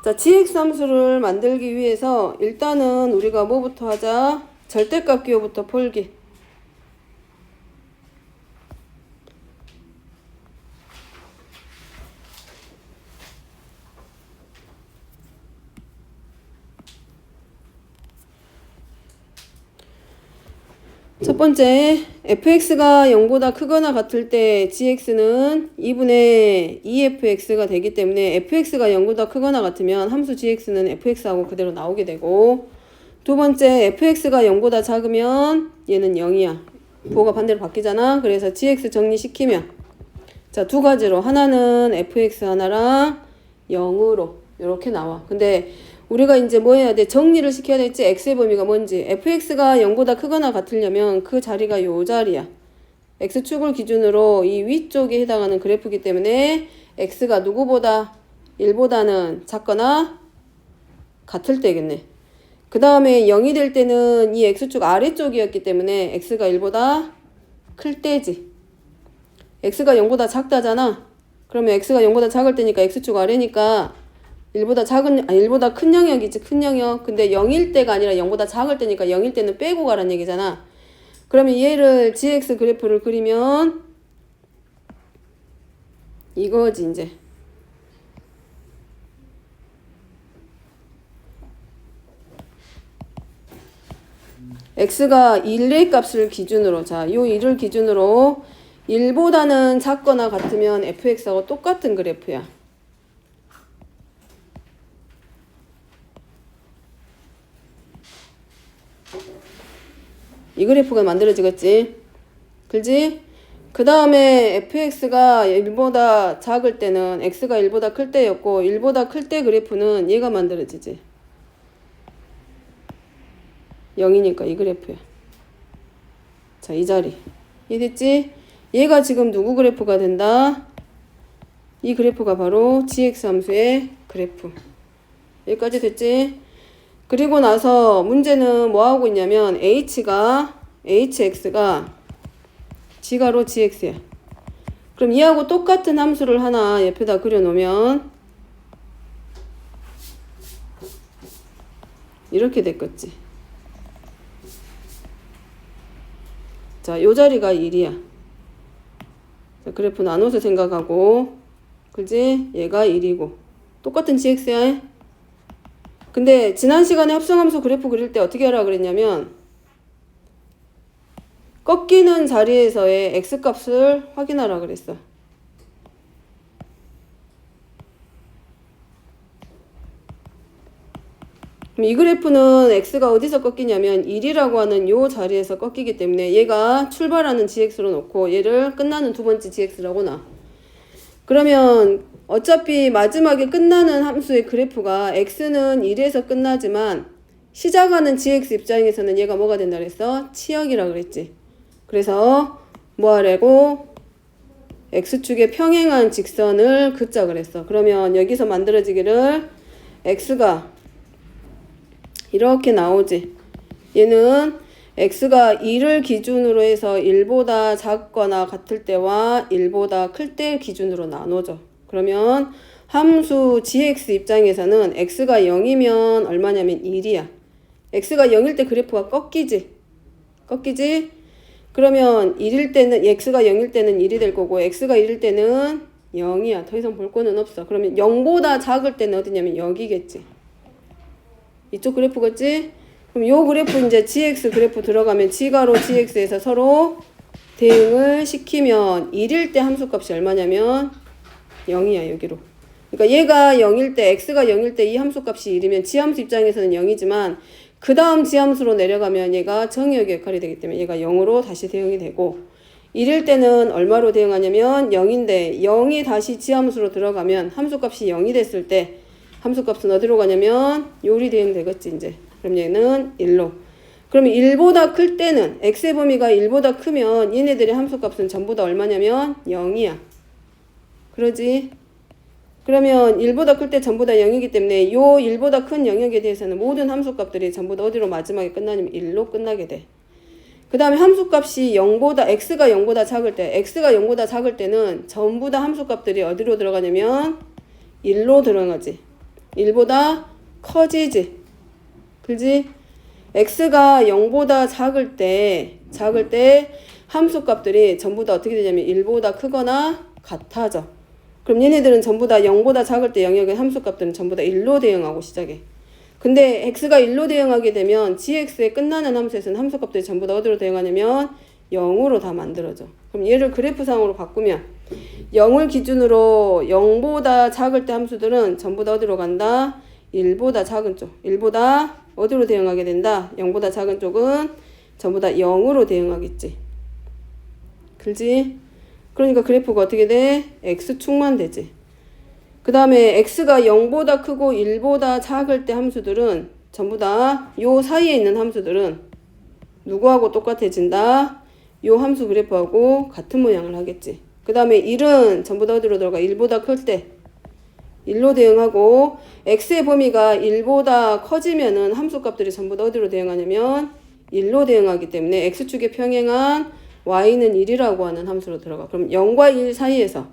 자, gx 함수를 만들기 위해서 일단은 우리가 뭐부터 하자? 절대값 기호부터 풀기. 첫 번째, fx가 0보다 크거나 같을 때 gx는 2분의 2fx가 되기 때문에 fx가 0보다 크거나 같으면 함수 gx는 fx하고 그대로 나오게 되고, 두 번째, fx가 0보다 작으면 얘는 0이야. 부호가 반대로 바뀌잖아. 그래서 gx 정리시키면 자, 두 가지로 하나는 fx 하나랑 0으로 이렇게 나와. 근데 우리가 이제 뭐 해야 돼? 정리를 시켜야 될지 x의 범위가 뭔지. fx가 0보다 크거나 같으려면 그 자리가 요 자리야. x축을 기준으로 이 위쪽에 해당하는 그래프이기 때문에 x가 누구보다 1보다는 작거나 같을 때겠네. 그 다음에 0이 될 때는 이 x축 아래쪽이었기 때문에 x가 1보다 클 때지. x가 0보다 작다잖아. 그러면 x가 0보다 작을 때니까 x축 아래니까 1보다 큰 영역이지, 큰 영역. 근데 0일 때가 아니라 0보다 작을 때니까 0일 때는 빼고 가란 얘기잖아. 그러면 얘를 gx 그래프를 그리면 이거지, 이제. x가 1의 값을 기준으로, 자, 요 1을 기준으로 1보다는 작거나 같으면 fx하고 똑같은 그래프야. 이 그래프가 만들어지겠지. 그지? 그 다음에 fx가 1보다 작을 때는 x가 1보다 클 때였고 1보다 클 때 그래프는 얘가 만들어지지. 0이니까 이 그래프야. 자, 이 자리. 이해됐지? 얘가 지금 누구 그래프가 된다? 이 그래프가 바로 gx 함수의 그래프. 여기까지 됐지? 그리고 나서 문제는 뭐 하고 있냐면 hx가 지가로 gx야. 그럼 이하고 똑같은 함수를 하나 옆에다 그려놓으면 이렇게 됐겠지. 자, 요 자리가 1이야. 자, 그래프 나눠서 생각하고, 그지? 얘가 1이고 똑같은 gx야. 근데 지난 시간에 합성함수 그래프 그릴 때 어떻게 하라 그랬냐면 꺾이는 자리에서의 x값을 확인하라 그랬어. 그럼 이 그래프는 x가 어디서 꺾이냐면 1이라고 하는 요 자리에서 꺾이기 때문에 얘가 출발하는 gx로 놓고 얘를 끝나는 두 번째 gx라고 놔. 그러면 어차피 마지막에 끝나는 함수의 그래프가 x는 1에서 끝나지만 시작하는 gx 입장에서는 얘가 뭐가 된다 그랬어? 치역이라 그랬지. 그래서 뭐 하라고? x축에 평행한 직선을 긋자 그랬어. 그러면 여기서 만들어지기를 x가 이렇게 나오지. 얘는 x가 2를 기준으로 해서 1보다 작거나 같을 때와 1보다 클 때 기준으로 나눠져. 그러면 함수 gx 입장에서는 x가 0이면 얼마냐면 1이야. x가 0일 때 그래프가 꺾이지. 그러면 1일 때는 x가 0일 때는 1이 될 거고 x가 1일 때는 0이야. 더 이상 볼 거는 없어. 그러면 0보다 작을 때는 어디냐면 여기겠지. 이쪽 그래프겠지? 그럼 요 그래프 이제 gx 그래프 들어가면 지가로 gx에서 서로 대응을 시키면 1일 때 함수값이 얼마냐면 0이야, 여기로. 그러니까 얘가 0일 때, x가 0일 때 이 함수값이 1이면 지함수 입장에서는 0이지만 그 다음 지함수로 내려가면 얘가 정의역의 역할이 되기 때문에 얘가 0으로 다시 대응이 되고 1일 때는 얼마로 대응하냐면 0인데 0이 다시 지함수로 들어가면 함수값이 0이 됐을 때 함수값은 어디로 가냐면 요리 대응되겠지, 이제. 그럼 얘는 1로. 그러면 1보다 클 때는 x의 범위가 1보다 크면 얘네들의 함수값은 전부 다 얼마냐면 0이야. 그러지? 그러면 1보다 클 때 전부 다 0이기 때문에 요 1보다 큰 영역에 대해서는 모든 함수값들이 전부 다 어디로 마지막에 끝나냐면 1로 끝나게 돼. 그 다음에 함수값이 0보다, x가 0보다 작을 때, x가 0보다 작을 때는 전부 다 함수값들이 어디로 들어가냐면 1로 들어가지. 1보다 커지지. 그지? x가 0보다 작을 때 함수값들이 전부 다 어떻게 되냐면 1보다 크거나 같아져. 그럼 얘네들은 전부 다 0보다 작을 때 영역의 함수값들은 전부 다 1로 대응하고 시작해. 근데 x가 1로 대응하게 되면 gx에 끝나는 함수에서는 함수값들이 전부 다 어디로 대응하냐면 0으로 다 만들어져. 그럼 얘를 그래프상으로 바꾸면 0을 기준으로 0보다 작을 때 함수들은 전부 다 어디로 간다? 1보다 작은 쪽. 1보다 어디로 대응하게 된다? 0보다 작은 쪽은 전부 다 0으로 대응하겠지. 그렇지? 그러니까 그래프가 어떻게 돼? x축만 되지. 그 다음에 x가 0보다 크고 1보다 작을 때 함수들은 전부 다 요 사이에 있는 함수들은 누구하고 똑같아진다? 요 함수 그래프하고 같은 모양을 하겠지. 그 다음에 1은 전부 다 어디로 들어가? 1보다 클 때 1로 대응하고 x의 범위가 1보다 커지면은 함수값들이 전부 다 어디로 대응하냐면 1로 대응하기 때문에 x축에 평행한 y는 1이라고 하는 함수로 들어가. 그럼 0과 1 사이에서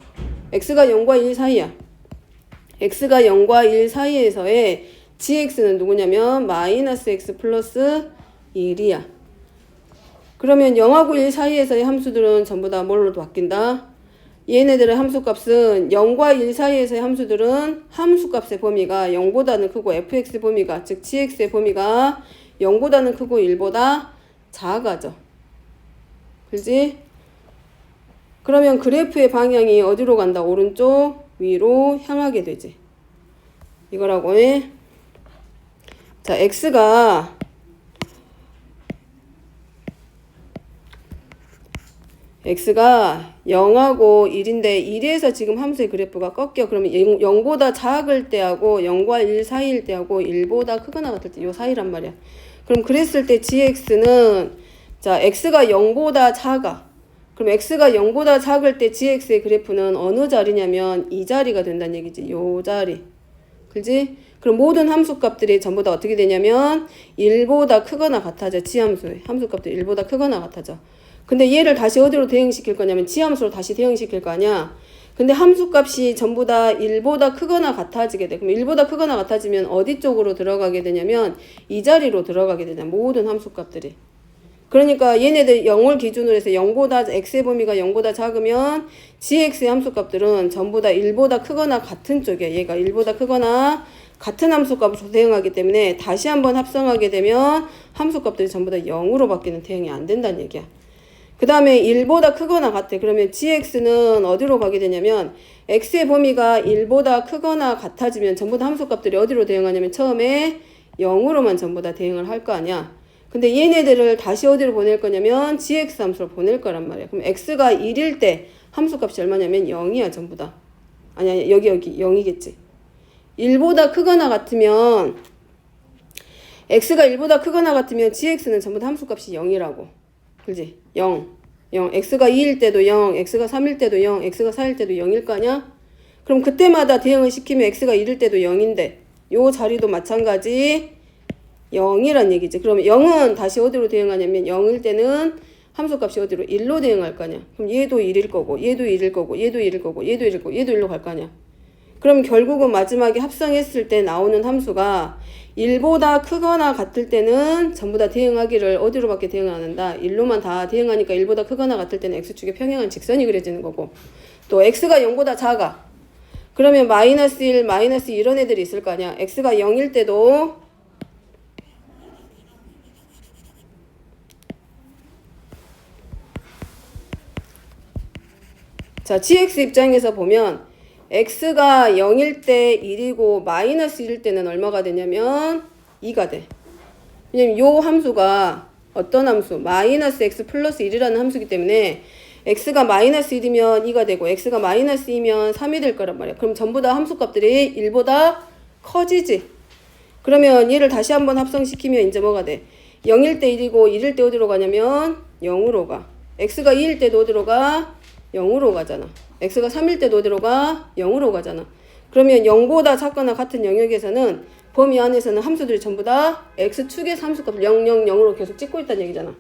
x가 0과 1 사이야. x가 0과 1 사이에서의 gx는 누구냐면 마이너스 x 플러스 1이야. 그러면 0하고 1 사이에서의 함수들은 전부 다 뭘로 바뀐다? 얘네들의 함수값은 0과 1 사이에서의 함수들은 함수값의 범위가 0보다는 크고 fx 범위가 즉 gx의 범위가 0보다는 크고 1보다 작아져. 그지? 그러면 그래프의 방향이 어디로 간다? 오른쪽 위로 향하게 되지. 이거라고 해. 자, x가 0하고 1인데 1에서 지금 함수의 그래프가 꺾여. 그러면 0보다 작을 때하고 0과 1 사이일 때하고 1보다 크거나 같을 때 요 사이란 말이야. 그럼 그랬을 때 gx는 자, x가 0보다 작아. 그럼 x가 0보다 작을 때 gx의 그래프는 어느 자리냐면 이 자리가 된다는 얘기지. 요 자리. 그지? 그럼 모든 함수값들이 전부 다 어떻게 되냐면 1보다 크거나 같아져. 지함수의 함수값들이 1보다 크거나 같아져. 근데 얘를 다시 어디로 대응시킬 거냐면 지함수로 다시 대응시킬 거 아니야. 근데 함수값이 전부 다 1보다 크거나 같아지게 돼. 그럼 1보다 크거나 같아지면 어디 쪽으로 들어가게 되냐면 이 자리로 들어가게 되냐. 모든 함수값들이. 그러니까 얘네들 0을 기준으로 해서 0보다 x의 범위가 0보다 작으면 gx의 함수값들은 전부 다 1보다 크거나 같은 쪽이야. 얘가 1보다 크거나 같은 함수값으로 대응하기 때문에 다시 한번 합성하게 되면 함수값들이 전부 다 0으로 바뀌는 대응이 안 된다는 얘기야. 그 다음에 1보다 크거나 같아. 그러면 gx는 어디로 가게 되냐면 x의 범위가 1보다 크거나 같아지면 전부 다 함수값들이 어디로 대응하냐면 처음에 0으로만 전부 다 대응을 할 거 아니야. 근데 얘네들을 다시 어디로 보낼 거냐면 gx 함수로 보낼 거란 말이야. 그럼 x가 1일 때 함수값이 얼마냐면 0이야 전부 다. 아니 여기 0이겠지. 1보다 크거나 같으면 x가 1보다 크거나 같으면 gx는 전부 다 함수값이 0이라고. 그지? 0. x가 2일 때도 0, x가 3일 때도 0, x가 4일 때도 0일 거 아니야? 그럼 그때마다 대응을 시키면 x가 1일 때도 0인데 요 자리도 마찬가지 0이란 얘기지. 그러면 0은 다시 어디로 대응하냐면 0일 때는 함수값이 어디로? 1로 대응할 거 아니야. 그럼 얘도 1일 거고 얘도 1일 거고 얘도 1일 거고 얘도 1일 거고 얘도 1로 갈 거 아니야. 그럼 결국은 마지막에 합성했을 때 나오는 함수가 1보다 크거나 같을 때는 전부 다 대응하기를 어디로밖에 대응 안 한다. 1로만 다 대응하니까 1보다 크거나 같을 때는 x축에 평행한 직선이 그려지는 거고 또 x가 0보다 작아. 그러면 마이너스 1, 마이너스 이런 애들이 있을 거 아니야. x가 0일 때도 자, gx 입장에서 보면 x가 0일 때 1이고 마이너스 1일 때는 얼마가 되냐면 2가 돼. 왜냐면 요 함수가 어떤 함수? 마이너스 x 플러스 1이라는 함수이기 때문에 x가 마이너스 1이면 2가 되고 x가 마이너스 2면 3이 될 거란 말이야. 그럼 전부 다 함수값들이 1보다 커지지. 그러면 얘를 다시 한번 합성시키면 이제 뭐가 돼? 0일 때 1이고 1일 때 어디로 가냐면 0으로 가. x가 2일 때도 어디로 가? 0으로 가잖아. x가 3일 때도 어디로 가? 0으로 가잖아. 그러면 0보다 작거나 같은 영역에서는 범위 안에서는 함수들이 전부 다 x축의 함수값을 0, 0, 0으로 계속 찍고 있다는 얘기잖아.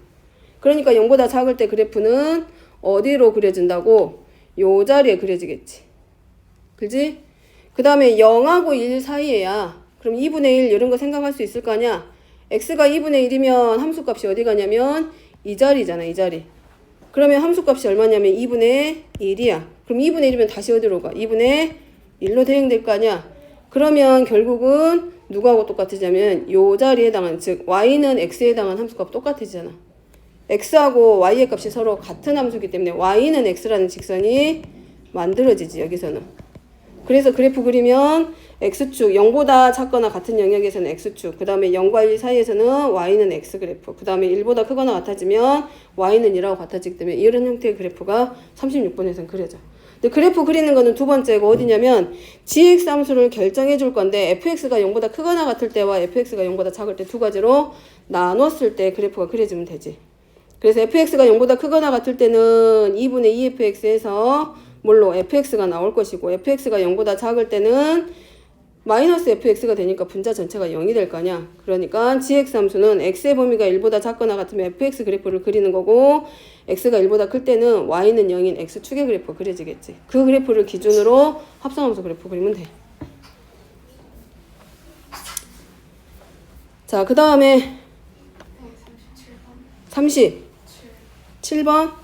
그러니까 0보다 작을 때 그래프는 어디로 그려진다고? 요 자리에 그려지겠지. 그지? 그 그 다음에 0하고 1 사이에야. 그럼 2분의 1 이런 거 생각할 수 있을 거 아니야? x가 2분의 1이면 함수값이 어디 가냐면 이 자리잖아, 이 자리. 그러면 함수값이 얼마냐면 2분의 1이야. 그럼 2분의 1이면 다시 어디로 가? 2분의 1로 대응될 거 아니야? 그러면 결국은 누구하고 똑같으냐면 요 자리에 해당하는, 즉 y는 x에 해당하는 함수값 똑같아지잖아. x하고 y의 값이 서로 같은 함수이기 때문에 y는 x라는 직선이 만들어지지, 여기서는. 그래서 그래프 그리면 x축 0보다 작거나 같은 영역에서는 x축, 그 다음에 0과 1 사이에서는 y는 x그래프, 그 다음에 1보다 크거나 같아지면 y는 1하고 같아지기 때문에 이런 형태의 그래프가 36번에서는 그려져. 근데 그래프 그리는 거는 두 번째가 어디냐면 gx 함수를 결정해 줄 건데 fx가 0보다 크거나 같을 때와 fx가 0보다 작을 때 두 가지로 나눴을 때 그래프가 그려지면 되지. 그래서 fx가 0보다 크거나 같을 때는 2분의 2fx에서 뭘로 fx가 나올 것이고, fx가 0보다 작을 때는 마이너스 fx가 되니까 분자 전체가 0이 될 거 아니야. 그러니까 gx 함수는 x의 범위가 1보다 작거나 같으면 fx 그래프를 그리는 거고, x가 1보다 클 때는 y는 0인 x축의 그래프가 그려지겠지. 그 그래프를 기준으로 합성함수 그래프 그리면 돼. 자, 그 다음에 37번.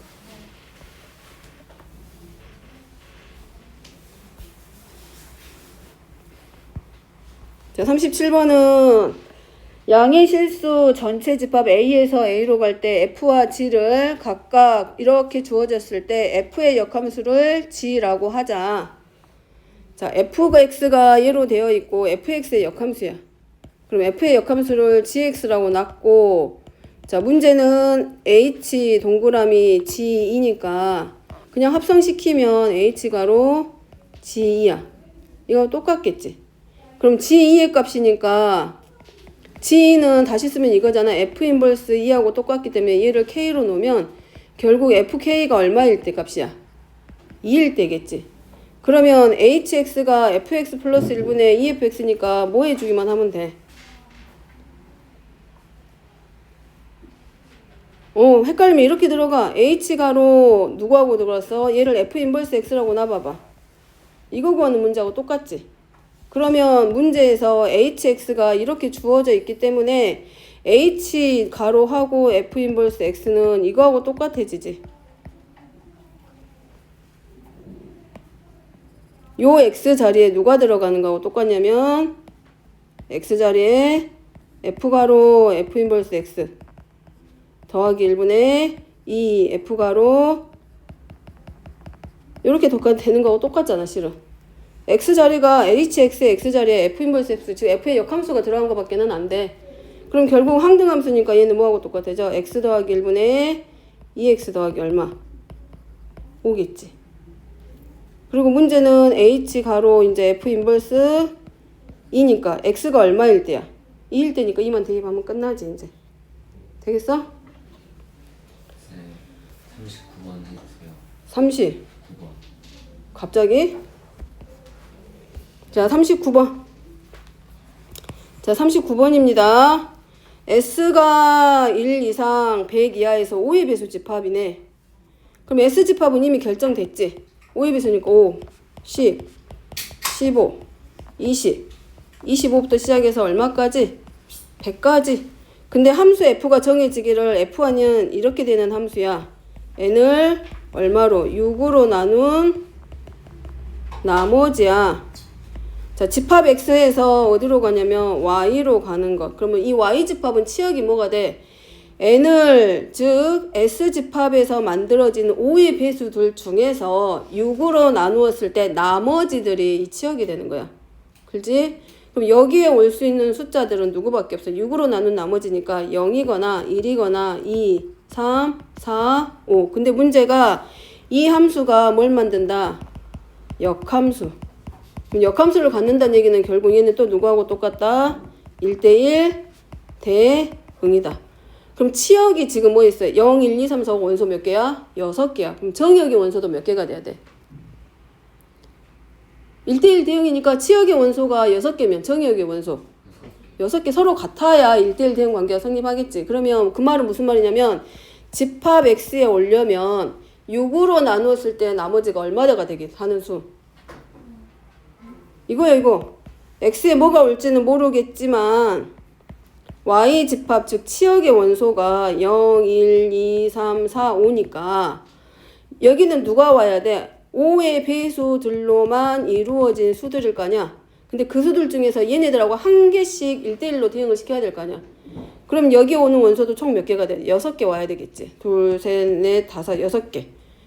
자, 37번은 양의 실수 전체 집합 A에서 A로 갈 때 F와 G를 각각 이렇게 주어졌을 때 F의 역함수를 G라고 하자. 자, Fx가 얘로 되어 있고 Fx의 역함수야. 그럼 F의 역함수를 GX라고 놨고, 자, 문제는 H 동그라미 G2니까 그냥 합성시키면 H가로 G2야. 이거 똑같겠지. 그럼 G2의 값이니까 G는 다시 쓰면 이거잖아. F 인버스 2하고 똑같기 때문에 얘를 K로 놓으면 결국 FK가 얼마일 때 값이야? 2일 때겠지. 그러면 HX가 FX 플러스 1분의 2FX니까 뭐 해주기만 하면 돼? 헷갈리면 이렇게 들어가. H가로 누구하고 들어갔어? 얘를 F 인버스 X라고 놔봐봐. 이거 구하는 문제하고 똑같지? 그러면 문제에서 hx가 이렇게 주어져 있기 때문에 h 가로하고 f 인버스 x는 이거하고 똑같아지지. 요 x 자리에 누가 들어가는 거하고 똑같냐면 x 자리에 f 가로 f 인버스 x 더하기 1분의 2 f 가로 이렇게 되는 거하고 똑같잖아, 실은. x 자리가 hx의 x 자리에 f 인버스 x, 즉 f의 역함수가 들어간 것밖에는 안 돼. 그럼 결국 항등함수니까 얘는 뭐하고 똑같아져? x 더하기 1분의 2x 더하기 얼마? 5겠지. 그리고 문제는 h 가로 이제 f 인버스 2니까 x가 얼마일 때야? 2일 때니까 2만 대입하면 끝나지 이제. 되겠어? 네, 39번 해주세요. 39번. 9번. 갑자기? 자, 39번. 자, 39번입니다. S가 1 이상 100 이하에서 5의 배수 집합이네. 그럼 S 집합은 이미 결정됐지? 5의 배수니까 5, 10, 15, 20, 25부터 시작해서 얼마까지? 100까지. 근데 함수 F가 정해지기를 F1은 이렇게 되는 함수야. N을 얼마로? 6으로 나눈 나머지야. 자, 집합 X에서 어디로 가냐면 Y로 가는 것. 그러면 이 Y 집합은 치역이 뭐가 돼? N을, 즉 S 집합에서 만들어진 5의 배수들 중에서 6으로 나누었을 때 나머지들이 이 치역이 되는 거야. 그렇지? 그럼 여기에 올 수 있는 숫자들은 누구밖에 없어? 6으로 나눈 나머지니까 0이거나 1이거나 2, 3, 4, 5. 근데 문제가 이 함수가 뭘 만든다? 역함수. 역함수를 갖는다는 얘기는 결국 얘는 또 누구하고 똑같다? 1대1 대응이다. 그럼 치역이 지금 뭐 있어요? 0, 1, 2, 3, 4, 5 원소 몇 개야? 6개야. 그럼 정역의 원소도 몇 개가 돼야 돼? 1대1 대응이니까 치역의 원소가 6개면 정역의 원소 6개 서로 같아야 1대1 대응 관계가 성립하겠지. 그러면 그 말은 무슨 말이냐면 집합 X에 오려면 6으로 나누었을 때 나머지가 얼마가 되게 하는 수? 이거야 이거. x에 뭐가 올지는 모르겠지만 y 집합 즉 치역의 원소가 0, 1, 2, 3, 4, 5니까 여기는 누가 와야 돼? 5의 배수들로만 이루어진 수들일 거 아니야. 근데 그 수들 중에서 얘네들하고 한 개씩 1대1로 대응을 시켜야 될 거 아니야. 그럼 여기 오는 원소도 총 몇 개가 돼? 6개 와야 되겠지. 2, 3, 4, 5, 6개.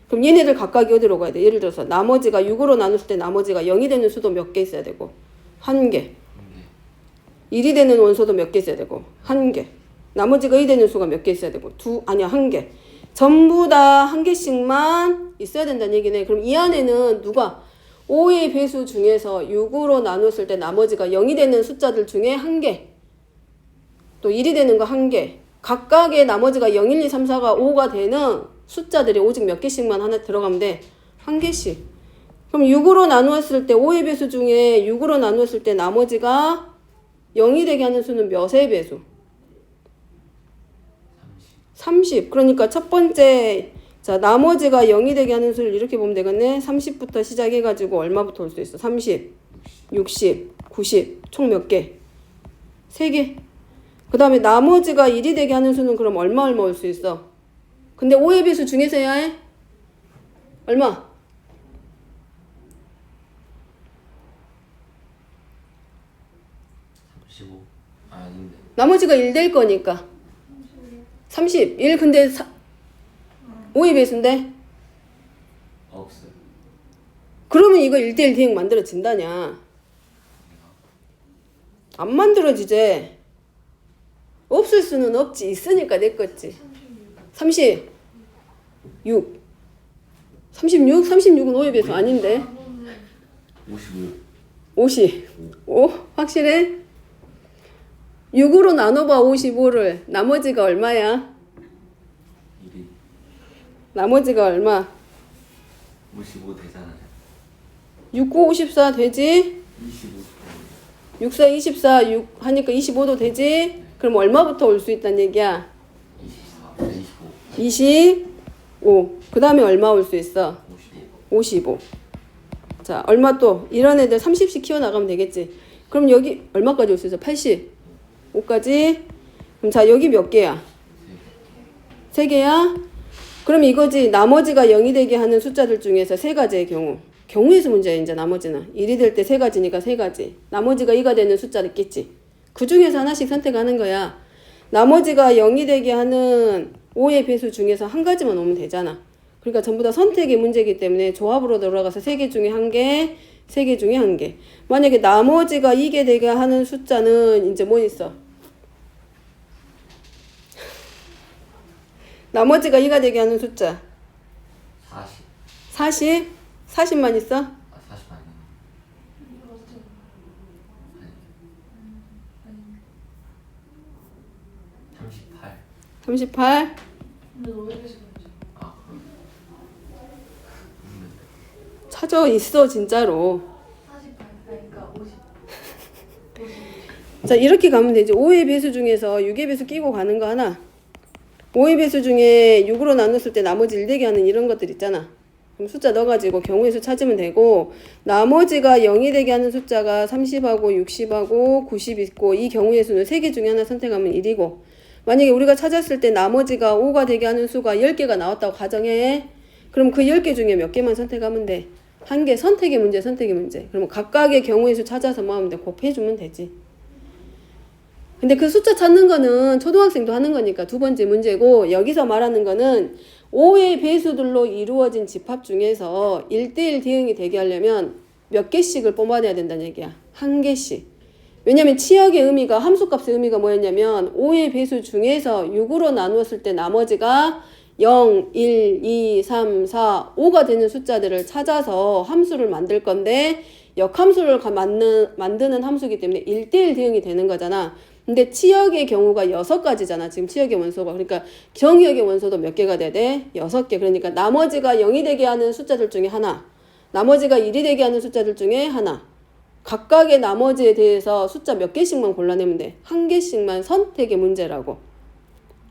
그럼 얘네들 각각이 어디로 가야 돼? 예를 들어서 나머지가 6으로 나눴을 때 나머지가 0이 되는 수도 몇 개 있어야 되고 1개. 1이 되는 원소도 몇 개 있어야 되고 1개. 나머지가 2 되는 수가 몇 개 있어야 되고 1개. 전부 다 1개씩만 있어야 된다는 얘기네. 그럼 이 안에는 누가 5의 배수 중에서 6으로 나눴을 때 나머지가 0이 되는 숫자들 중에 1개. 또 1이 되는 거 1개. 각각의 나머지가 0, 1, 2, 3, 4가 5가 되는 숫자들이 오직 몇 개씩만 하나 들어가면 돼. 1개씩. 그럼 6으로 나누었을 때 5의 배수 중에 6으로 나누었을 때 나머지가 0이 되게 하는 수는 몇의 배수? 30. 그러니까 첫 번째 자 나머지가 0이 되게 하는 수를 이렇게 보면 되겠네. 30부터 시작해가지고 얼마부터 올 수 있어? 30, 60, 90. 총 몇 개? 3개. 그 다음에 나머지가 1이 되게 하는 수는 그럼 얼마 올 수 있어? 근데 5의 배수 중에서 해야 해? 얼마? 35. 아닌데. 나머지가 1 될 거니까 31. 근데 5의 배수인데? 없어요. 그러면 이거 1대1 대응 만들어진다냐? 안 만들어지지. 없을 수는 없지. 있으니까 내 거지. 36. 36? 36은 5의 배수 아닌데. 55. 55. 확실해? 6으로 나눠봐 55를. 나머지가 얼마야? 1이 나머지가 얼마? 55 되잖아요. 6, 9, 54 되지? 25. 6, 4, 24, 6 하니까 25도 되지? 그럼 얼마부터 올 수 있다는 얘기야? 24. 25. 25. 그 다음에 얼마 올 수 있어? 55. 자, 얼마 또? 이런 애들 30씩 키워나가면 되겠지. 그럼 여기 얼마까지 올 수 있어? 85까지? 그럼 자, 여기 몇 개야? 3개야? 그럼 이거지. 나머지가 0이 되게 하는 숫자들 중에서 3가지의 경우의 수 문제야, 이제 나머지는. 1이 될 때 3가지니까 3가지. 나머지가 2가 되는 숫자를 있겠지. 그 중에서 하나씩 선택하는 거야. 나머지가 0이 되게 하는 5의 배수 중에서 한 가지만 오면 되잖아. 그러니까 전부 다 선택의 문제이기 때문에 조합으로 돌아가서 3개 중에 1개, 3개 중에 1개. 만약에 나머지가 2개 되게 하는 숫자는 이제 뭐 있어? 나머지가 2가 되게 하는 숫자. 40. 40? 40만 있어? 아, 40 아니에요. 38. 38? 아, 그럼. 찾아 있어 진짜로. 48, 그러니까 50. 자 이렇게 가면 되지. 5의 배수 중에서 6의 배수 끼고 가는 거 하나. 5의 배수 중에 6으로 나눴을 때 나머지 1되게 하는 이런 것들 있잖아. 그럼 숫자 넣어가지고 경우의 수 찾으면 되고, 나머지가 0이 되게 하는 숫자가 30하고 60하고 90 있고, 이 경우의 수는 3개 중에 하나 선택하면 1이고, 만약에 우리가 찾았을 때 나머지가 5가 되게 하는 수가 10개가 나왔다고 가정해. 그럼 그 10개 중에 몇 개만 선택하면 돼? 한 개. 선택의 문제, 선택의 문제. 그러면 각각의 경우의 수 찾아서 뭐 하면 돼? 곱해주면 되지. 근데 그 숫자 찾는 거는 초등학생도 하는 거니까 두 번째 문제고, 여기서 말하는 거는 5의 배수들로 이루어진 집합 중에서 1대1 대응이 되게 하려면 몇 개씩을 뽑아내야 된다는 얘기야. 한 개씩. 왜냐면 치역의 의미가, 함수값의 의미가 뭐였냐면 5의 배수 중에서 6으로 나누었을 때 나머지가 0, 1, 2, 3, 4, 5가 되는 숫자들을 찾아서 함수를 만들 건데, 역함수를 만드는 함수이기 때문에 1대1 대응이 되는 거잖아. 근데 치역의 경우가 6가지잖아. 지금 치역의 원소가. 그러니까 정역의 원소도 몇 개가 돼야 돼? 6개. 그러니까 나머지가 0이 되게 하는 숫자들 중에 하나, 나머지가 1이 되게 하는 숫자들 중에 하나. 각각의 나머지에 대해서 숫자 몇 개씩만 골라내면 돼. 한 개씩만 선택의 문제라고.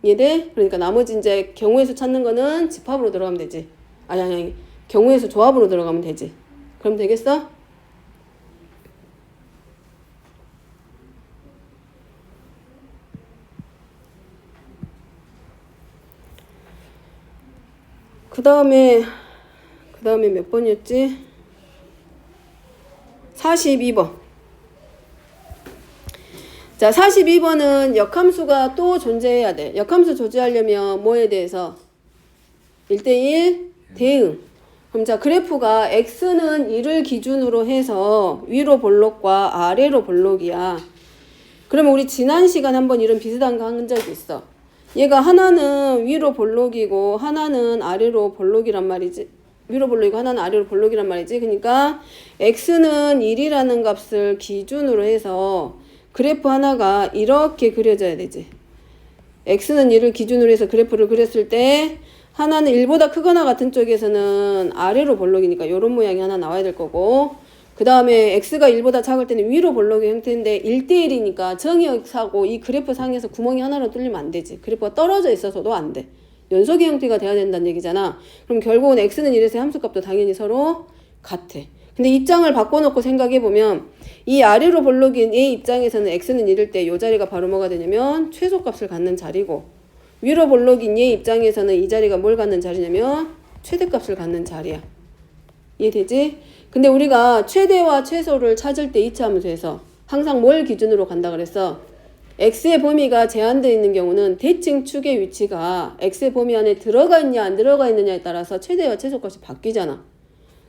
이해돼? 그러니까 나머지 이제 경우의 수 찾는 거는 집합으로 들어가면 되지. 아니. 경우의 수 조합으로 들어가면 되지. 그럼 되겠어? 그 다음에 몇 번이었지? 42번. 자, 42번은 역함수가 또 존재해야 돼. 역함수 존재하려면 뭐에 대해서? 1대1 대응. 그럼 자, 그래프가 x는 1을 기준으로 해서 위로 볼록과 아래로 볼록이야. 그러면 우리 지난 시간 한번 이런 비슷한 거 한 적이 있어. 얘가 하나는 위로 볼록이고 하나는 아래로 볼록이란 말이지. 위로 볼록이고 하나는 아래로 볼록이란 말이지. 그러니까 x는 1이라는 값을 기준으로 해서 그래프 하나가 이렇게 그려져야 되지. x는 1을 기준으로 해서 그래프를 그렸을 때 하나는 1보다 크거나 같은 쪽에서는 아래로 볼록이니까 이런 모양이 하나 나와야 될 거고, 그 다음에 x가 1보다 작을 때는 위로 볼록의 형태인데 1대1이니까 정의역하고 이 그래프 상에서 구멍이 하나로 뚫리면 안 되지. 그래프가 떨어져 있어서도 안 돼. 연속의 형태가 돼야 된다는 얘기잖아. 그럼 결국은 x는 1에서 함수값도 당연히 서로 같아. 근데 입장을 바꿔놓고 생각해보면 이 아래로 볼록인 A 입장에서는 x는 1일 때 이 자리가 바로 뭐가 되냐면 최소값을 갖는 자리고, 위로 볼록인 얘 입장에서는 이 자리가 뭘 갖는 자리냐면 최대값을 갖는 자리야. 이해되지? 근데 우리가 최대와 최소를 찾을 때 이차 함수에서 항상 뭘 기준으로 간다 그랬어? x의 범위가 제한되어 있는 경우는 대칭 축의 위치가 x의 범위 안에 들어가 있냐 안 들어가 있느냐에 따라서 최대와 최소값이 바뀌잖아.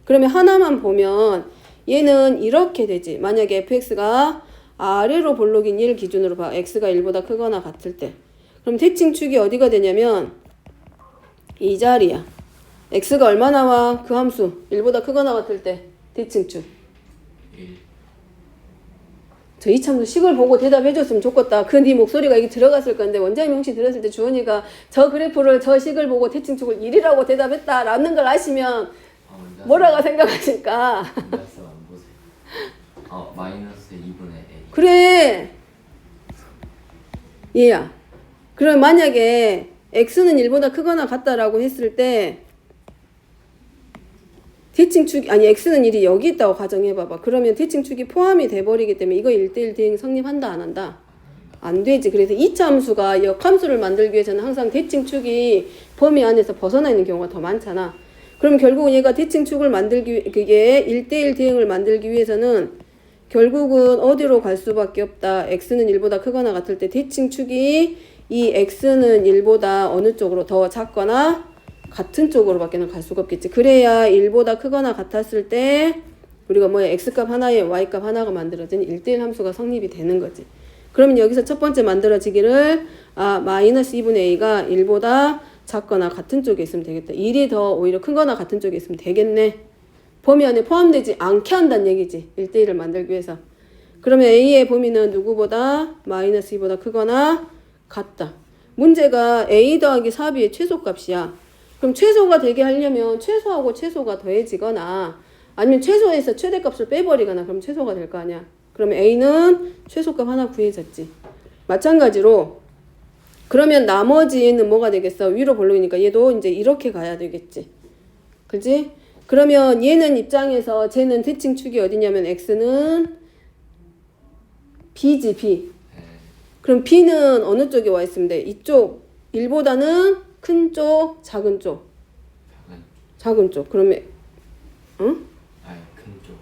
그러면 하나만 보면 얘는 이렇게 되지. 만약에 fx가 아래로 볼록인 1 기준으로 봐. x가 1보다 크거나 같을 때. 그럼 대칭축이 어디가 되냐면 이 자리야. x가 얼마 나와? 그 함수 1보다 크거나 같을 때 대칭축. 1. 저 이참도 식을 보고 대답해줬으면 좋겠다. 그 네 목소리가 이게 들어갔을 건데 원장님 혹시 들었을 때 주원이가 저 그래프를 저 식을 보고 대칭축을 1이라고 대답했다라는 걸 아시면 뭐라고 생각하실까? 인자수 안 보세요. 마이너스 2분의 A. 그래. 얘야. 그럼 만약에 x는 1보다 크거나 같다라고 했을 때 대칭축이 아니 x는 1이 여기 있다고 가정해봐봐. 그러면 대칭축이 포함이 돼버리기 때문에 이거 1대1 대응 성립한다 안 한다? 안 되지. 그래서 이차 함수가 역함수를 만들기 위해서는 항상 대칭축이 범위 안에서 벗어나 있는 경우가 더 많잖아. 그럼 결국은 얘가 대칭축을 만들기 그게 1대1 대응을 만들기 위해서는 결국은 어디로 갈 수밖에 없다. x는 1보다 크거나 같을 때 대칭축이 이 x는 1보다 어느 쪽으로 더 작거나 같은 쪽으로밖에는 갈 수가 없겠지. 그래야 1보다 크거나 같았을 때 우리가 뭐야 x값 하나에 y값 하나가 만들어진 1대1 함수가 성립이 되는 거지. 그러면 여기서 첫 번째 만들어지기를 마이너스 2분의 a가 1보다 작거나 같은 쪽에 있으면 되겠다. 1이 더 오히려 큰거나 같은 쪽에 있으면 되겠네. 범위 안에 포함되지 않게 한다는 얘기지. 1대1을 만들기 위해서. 그러면 a의 범위는 누구보다 마이너스 2보다 크거나 같다. 문제가 a 더하기 4b의 최소값이야. 그럼 최소가 되게 하려면 최소하고 최소가 더해지거나 아니면 최소에서 최대값을 빼버리거나 그럼 최소가 될 거 아니야. 그러면 a는 최소값 하나 구해졌지. 마찬가지로 그러면 나머지 얘는 뭐가 되겠어? 위로 볼록이니까 얘도 이제 이렇게 가야 되겠지. 그지? 그러면 얘는 입장에서 쟤는 대칭축이 어디냐면 x는 b지 b. 그럼 b는 어느 쪽에 와 있으면 돼? 이쪽 1보다는 큰 쪽, 작은 쪽. 작은 쪽. 그러면 응? 큰 쪽.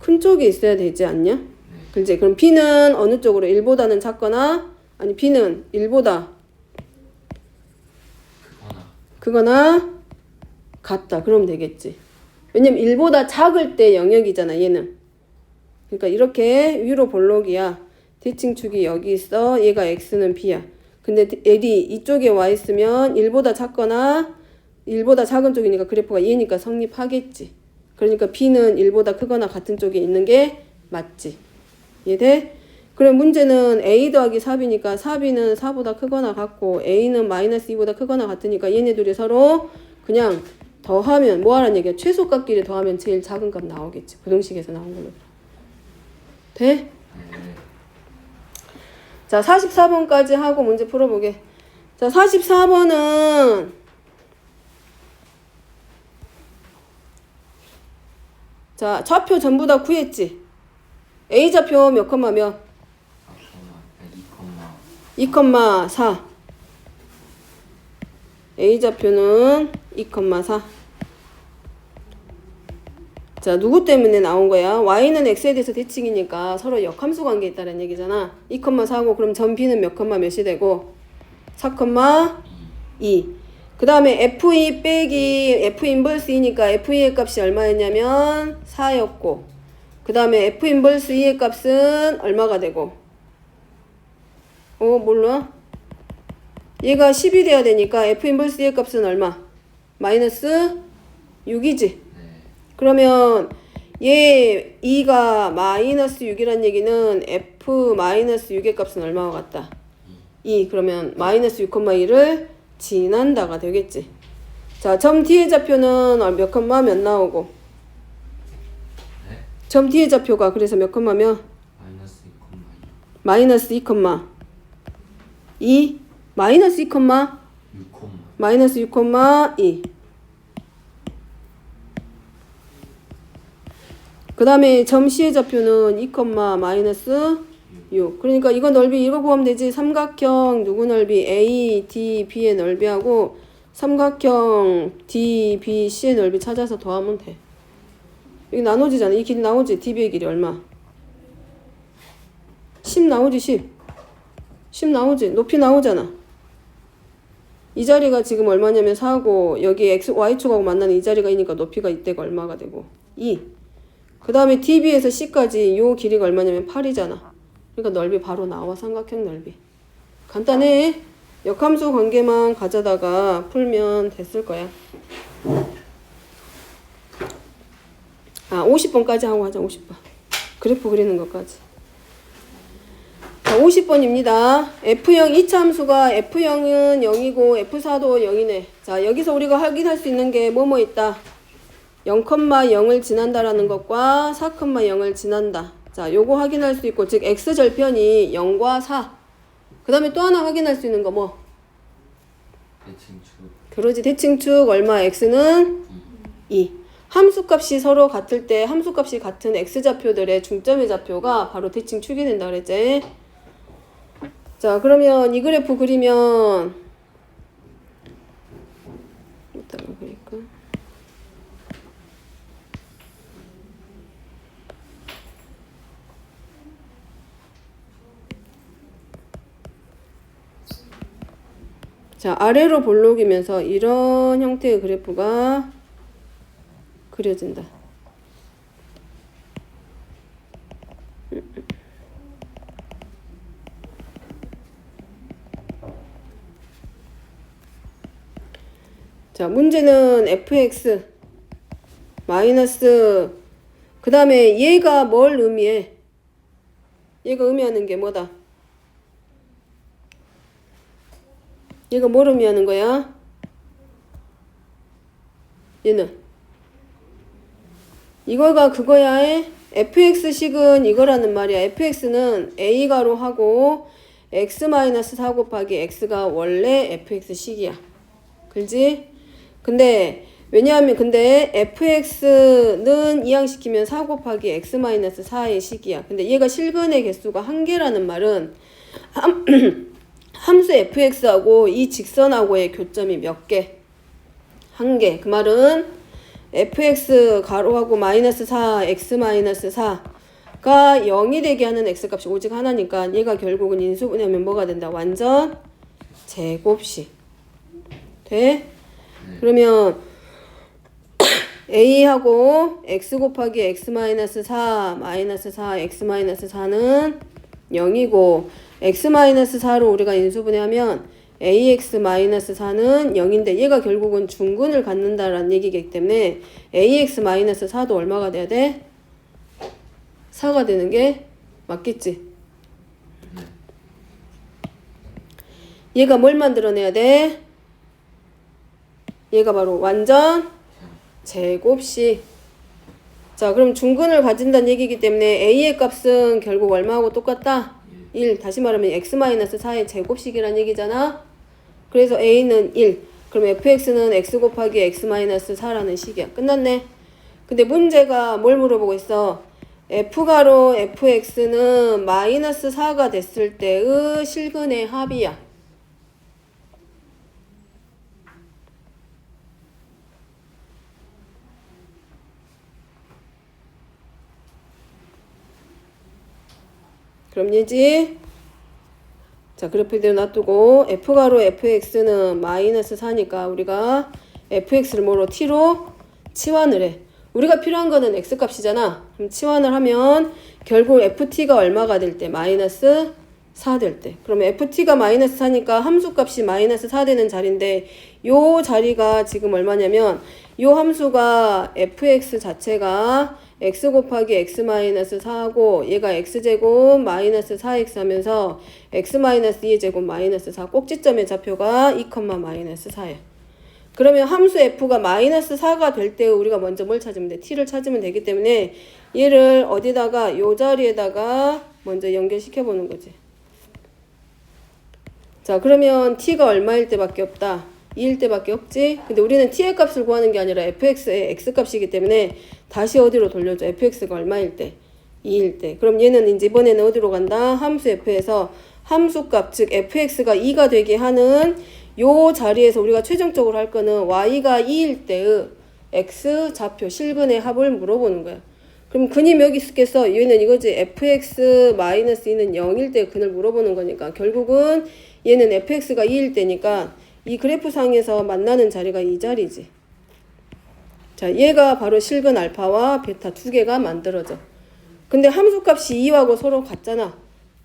큰 쪽에 있어야 되지 않냐? 그렇지? 그럼 b는 어느 쪽으로 1보다는 작거나 아니 b는 1보다 크거나 같다. 그러면 되겠지. 왜냐면 1보다 작을 때 영역이잖아, 얘는. 그러니까 이렇게 위로 볼록이야. 대칭축이 여기 있어. 얘가 x는 b야. 근데 L이 이쪽에 와 있으면 1보다 작거나 1보다 작은 쪽이니까 그래프가 얘니까 성립하겠지. 그러니까 B는 1보다 크거나 같은 쪽에 있는 게 맞지. 이해돼? 그럼 문제는 A 더하기 4B니까 4B는 4보다 크거나 같고 A는 마이너스 2보다 크거나 같으니까 얘네 둘이 서로 그냥 더하면 뭐 하라는 얘기야? 최소값끼리 더하면 제일 작은 값 나오겠지. 부등식에서 나온 걸로. 돼? 자, 44번까지 하고 문제 풀어보게. 자, 44번은 자, 좌표 전부 다 구했지? A좌표 몇 컴마 몇? 2,4. A좌표는 2,4. 자, 누구 때문에 나온 거야? y는 x에 대해서 대칭이니까 서로 역함수 관계에 있다는 얘기잖아. 2,4고 그럼 점 b는 몇 컴마 몇이 되고 4,2. 그 다음에 f2 빼기 f 인버스 2니까 f2의 값이 얼마였냐면 4였고 그 다음에 f 인버스 2의 값은 얼마가 되고 몰라? 얘가 10이 돼야 되니까 f 인버스 2의 값은 얼마? 마이너스 6이지. 네. 그러면 얘 2가 마이너스 6이란 얘기는 f 마이너스 6의 값은 얼마와 같다? 2. 그러면 마이너스 6,2를 지난다가 되겠지. 자, 점 D의 좌표는 몇 컴마 몇 나오고 네? 점 D의 좌표가 그래서 몇 컴마 몇? 마이너스 2,2. 마이너스 2,2 마이너스 2, 6, 마이너스 6,2. 그 다음에 점 C의 좌표는 2, 마이너스 6. 그러니까 이거 넓이 이거 구하면 되지. 삼각형 누구 넓이 A, D, B의 넓이하고 삼각형 D, B, C의 넓이 찾아서 더하면 돼. 여기 나눠지잖아. 이 길이 나오지. DB의 길이 얼마? 10 나오지. 10 나오지. 높이 나오잖아. 이 자리가 지금 얼마냐면 4고 여기 x, y축하고 만나는 이 자리가 있으니까 높이가 이때가 얼마가 되고 2. 그 다음에 DB에서 C까지 요 길이가 얼마냐면 8이잖아. 그러니까 넓이 바로 나와. 삼각형 넓이. 간단해. 역함수 관계만 가져다가 풀면 됐을 거야. 50번까지 하고 하자. 50번. 그래프 그리는 것까지. 자, 50번입니다. F형 2차 함수가 F0은 0이고 F4도 0이네. 자, 여기서 우리가 확인할 수 있는 게 뭐뭐 있다. 0,0을 지난다라는 것과 4,0을 지난다. 자, 요거 확인할 수 있고, 즉 x절편이 0과 4. 그 다음에 또 하나 확인할 수 있는 거 뭐? 대칭축. 그러지. 대칭축 얼마? x는 2. 함수값이 서로 같을 때 함수값이 같은 x좌표들의 중점의 좌표가 바로 대칭축이 된다 그랬지. 자, 그러면 이 그래프 그리면 이따가 그릴까? 자, 아래로 볼록이면서 이런 형태의 그래프가 그려진다. 자, 문제는 fx 마이너스 그 다음에 얘가 뭘 의미해? 얘가 의미하는 게 뭐다? 얘가 뭘 의미하는 거야? 얘는 이거가 그거야. fx식은 이거라는 말이야. fx는 a가로 하고 x-4 곱하기 x가 원래 fx식이야. 그지? 근데 왜냐하면 근데 fx는 이항시키면 4 곱하기 x-4의 식이야. 근데 얘가 실근의 개수가 1개라는 말은 함수 fx하고 이 직선하고의 교점이 몇 개? 1개. 그 말은 fx 가로하고 마이너스 4, x-4가 0이 되게 하는 x값이 오직 하나니까 얘가 결국은 인수분해하면 뭐가 된다? 완전 제곱식. 돼? 그러면 a하고 x 곱하기 x-4 마이너스 4 x-4는 0이고 x-4로 우리가 인수분해하면 ax-4는 0인데 얘가 결국은 중근을 갖는다라는 얘기이기 때문에 ax-4도 얼마가 돼야 돼? 4가 되는 게 맞겠지? 얘가 뭘 만들어내야 돼? 얘가 바로 완전 제곱식. 자, 그럼 중근을 가진다는 얘기이기 때문에 a의 값은 결국 얼마하고 똑같다? 1. 다시 말하면 x-4의 제곱식이란 얘기잖아. 그래서 a는 1. 그럼 fx는 x 곱하기 x-4라는 식이야. 끝났네. 근데 문제가 뭘 물어보고 있어? f가로 fx는 마이너스 4가 됐을 때의 실근의 합이야. 그럼 얘지. 자, 그래프 이대로 놔두고 f가로 fx는 마이너스 4니까 우리가 fx를 뭐로 t로 치환을 해. 우리가 필요한 거는 x값이잖아. 그럼 치환을 하면 결국 ft가 얼마가 될 때? 마이너스 4 될 때. 그러면 ft가 마이너스 4니까 함수값이 마이너스 4 되는 자리인데 요 자리가 지금 얼마냐면 요 함수가 fx 자체가 x 곱하기 x 마이너스 4하고 얘가 x제곱 마이너스 4x 하면서 x 마이너스 2의 제곱 마이너스 4 꼭지점의 좌표가 2, 마이너스 4야. 그러면 함수 f가 마이너스 4가 될 때 우리가 먼저 뭘 찾으면 돼? t를 찾으면 되기 때문에 얘를 어디다가 요 자리에다가 먼저 연결시켜 보는 거지. 자, 그러면 t가 얼마일 때밖에 없다? 2일 때밖에 없지? 근데 우리는 t의 값을 구하는 게 아니라 fx의 x값이기 때문에 다시 어디로 돌려줘? fx가 얼마일 때? 2일 때. 그럼 얘는 이제 이번에는 어디로 간다? 함수 f에서 함수값, 즉 fx가 2가 되게 하는 요 자리에서 우리가 최종적으로 할 거는 y가 2일 때의 x 좌표 실근의 합을 물어보는 거야. 그럼 근이 여기 있겠어? 얘는 이거지. fx-2는 0일 때 근을 물어보는 거니까 결국은 얘는 fx가 2일 때니까 이 그래프상에서 만나는 자리가 이 자리지. 자, 얘가 바로 실근 알파와 베타 두 개가 만들어져. 근데 함수값이 2하고 서로 같잖아.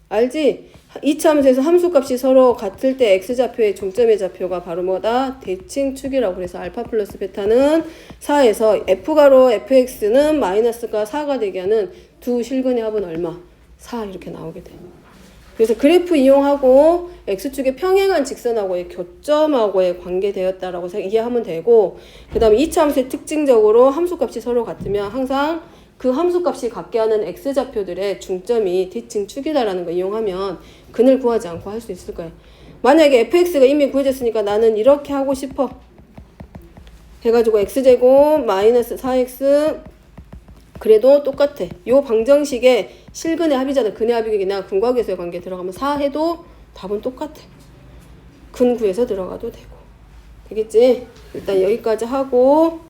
알지? 2차 함수에서 함수값이 서로 같을 때 x좌표의 중점의 좌표가 바로 뭐다? 대칭축이라고. 그래서 알파 플러스 베타는 4에서 f가로 fx는 마이너스가 4가 되게 하는 두 실근의 합은 얼마? 4 이렇게 나오게 돼. 그래서 그래프 이용하고 x축의 평행한 직선하고의 교점하고의 관계되었다라고 이해하면 되고, 그 다음에 2차 함수의 특징적으로 함수값이 서로 같으면 항상 그 함수값이 같게 하는 x좌표들의 중점이 대칭축이다라는 거 이용하면 근을 구하지 않고 할 수 있을 거예요. 만약에 fx가 이미 구해졌으니까 나는 이렇게 하고 싶어 해가지고 x제곱 마이너스 4x 그래도 똑같아. 요 방정식에 실근의 합이잖아. 근의 합이나 근과계수의 관계 들어가면 4 해도 답은 똑같아. 근 구해서 들어가도 되고. 되겠지? 일단 여기까지 하고